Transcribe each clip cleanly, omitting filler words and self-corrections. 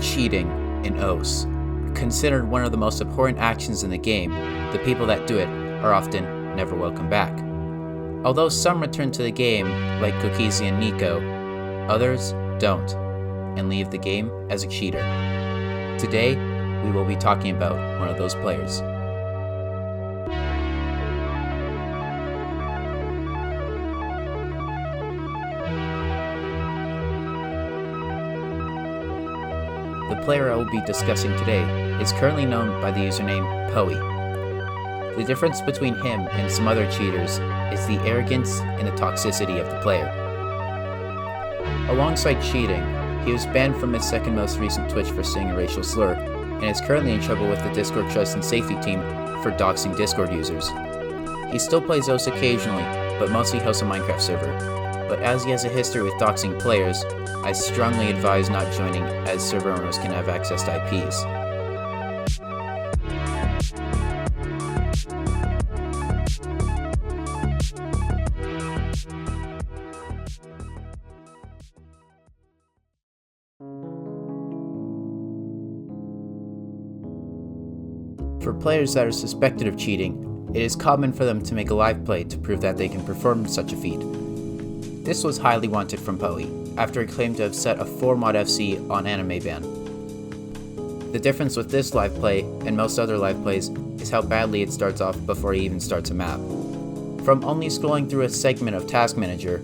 cheating in OS. Considered one of the most abhorrent actions in the game, the people that do it are often never welcome back. Although some return to the game, like Cookies and Nico, others don't, and leave the game as a cheater. Today, we will be talking about one of those players. The player I will be discussing today is currently known by the username Poey. The difference between him and some other cheaters is the arrogance and the toxicity of the player. Alongside cheating, he was banned from his second most recent Twitch for saying a racial slur, and is currently in trouble with the Discord Trust and Safety team for doxing Discord users. He still plays OS occasionally, but mostly hosts a Minecraft server. But as he has a history with doxing players, I strongly advise not joining, as server owners can have access to IPs. For players that are suspected of cheating, it is common for them to make a live play to prove that they can perform such a feat. This was highly wanted from Poey, after he claimed to have set a 4-mod FC on anime ban. The difference with this live play and most other live plays is how badly it starts off before he even starts a map. From only scrolling through a segment of Task Manager,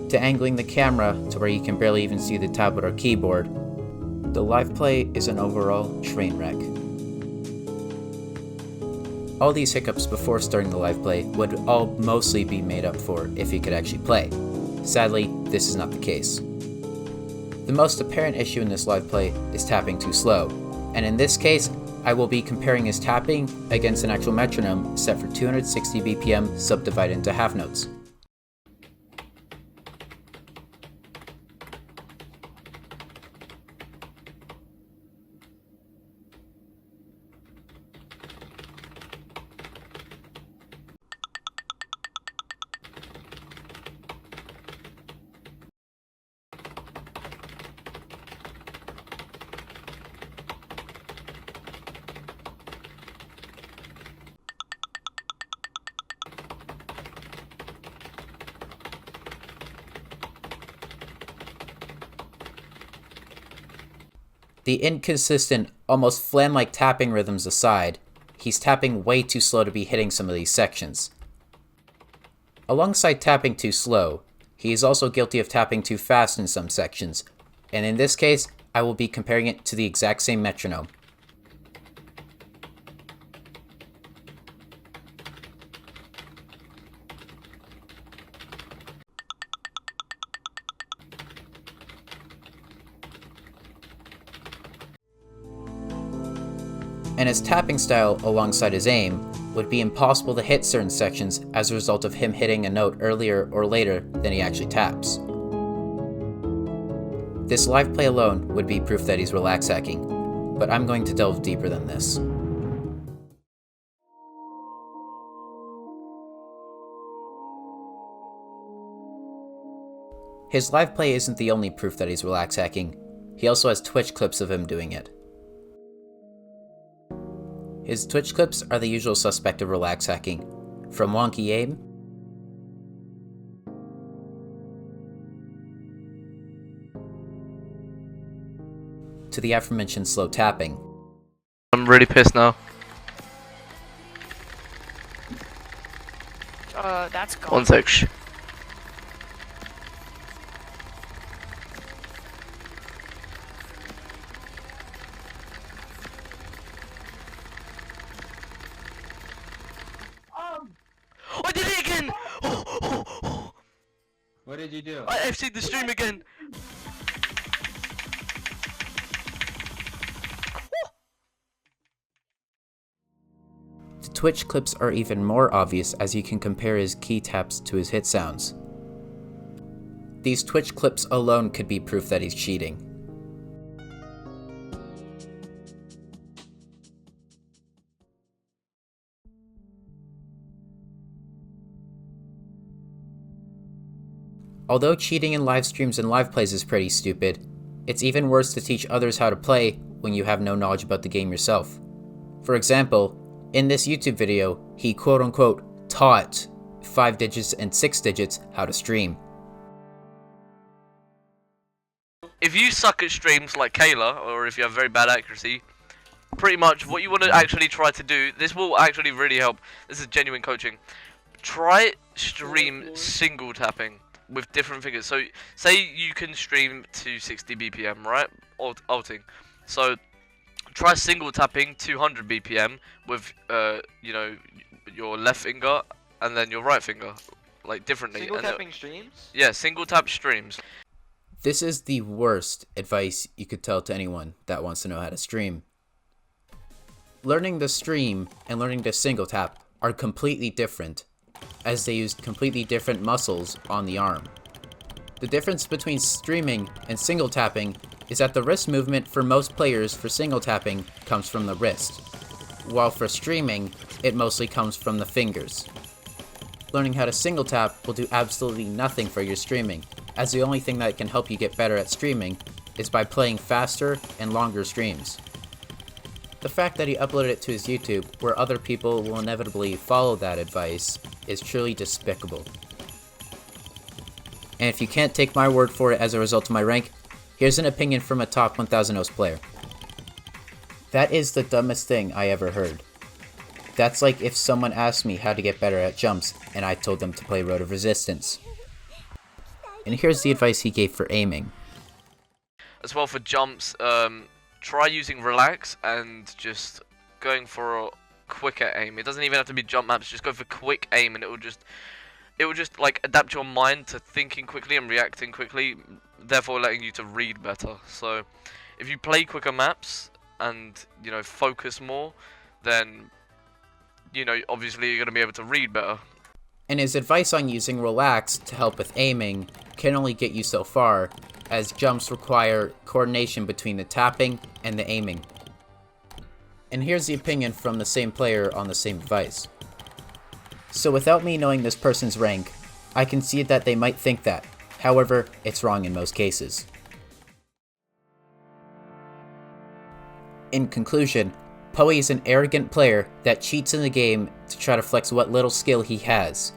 to angling the camera to where you can barely even see the tablet or keyboard, the live play is an overall train wreck. All these hiccups before starting the live play would all mostly be made up for if he could actually play. Sadly, this is not the case. The most apparent issue in this live play is tapping too slow, and in this case, I will be comparing his tapping against an actual metronome set for 260 BPM subdivided into half notes. The inconsistent, almost flan-like tapping rhythms aside, he's tapping way too slow to be hitting some of these sections. Alongside tapping too slow, he is also guilty of tapping too fast in some sections, and in this case, I will be comparing it to the exact same metronome. And his tapping style alongside his aim would be impossible to hit certain sections as a result of him hitting a note earlier or later than he actually taps. This live play alone would be proof that he's relax hacking, but I'm going to delve deeper than this. His live play isn't the only proof that he's relax hacking, he also has Twitch clips of him doing it. His Twitch clips are the usual suspect of relax hacking, from wonky aim, to the aforementioned slow tapping. I'm really pissed now. That's gone. One sec. I did it again! What did you do? I FC'd the stream again! The Twitch clips are even more obvious as you can compare his key taps to his hit sounds. These Twitch clips alone could be proof that he's cheating. Although cheating in live streams and live plays is pretty stupid, It's even worse to teach others how to play when you have no knowledge about the game yourself. For example, in this YouTube video, he quote-unquote taught 5 digits and 6 digits how to stream. If you suck at streams like Kayla, or if you have very bad accuracy, pretty much what you want to actually try to do, this will actually really help. This is genuine coaching. Try stream single tapping with different fingers. So say you can stream to 60 BPM, right? Alting. So try single tapping 200 BPM with you know, your left finger and then your right finger, like differently. Single tapping streams? Yeah, single tap streams. This is the worst advice you could tell to anyone that wants to know how to stream. Learning to stream and learning to single tap are completely different, as they use completely different muscles on the arm. The difference between streaming and single tapping is that the wrist movement for most players for single tapping comes from the wrist, while for streaming, it mostly comes from the fingers. Learning how to single tap will do absolutely nothing for your streaming, as the only thing that can help you get better at streaming is by playing faster and longer streams. The fact that he uploaded it to his YouTube, where other people will inevitably follow that advice, is truly despicable. And if you can't take my word for it as a result of my rank, here's an opinion from a top 1000 host player. That is the dumbest thing I ever heard. That's like if someone asked me how to get better at jumps, and I told them to play Road of Resistance. And here's the advice he gave for aiming. As well for jumps, try using relax and just going for a quicker aim. It doesn't even have to be jump maps, just go for quick aim and it will just like adapt your mind to thinking quickly and reacting quickly, therefore letting you to read better. So if you play quicker maps and, you know, focus more, then, you know, obviously you're going to be able to read better. And his advice on using relax to help with aiming can only get you so far, as jumps require coordination between the tapping and the aiming. And here's the opinion from the same player on the same advice. So without me knowing this person's rank, I can see that they might think that. However, it's wrong in most cases. In conclusion, Poey is an arrogant player that cheats in the game to try to flex what little skill he has.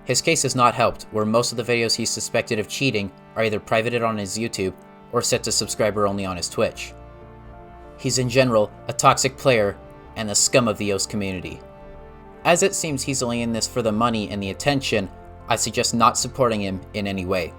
His case has not helped, where most of the videos he's suspected of cheating are either privated on his YouTube or set to subscriber only on his Twitch. He's in general a toxic player and the scum of the Yoast community. As it seems he's only in this for the money and the attention, I suggest not supporting him in any way.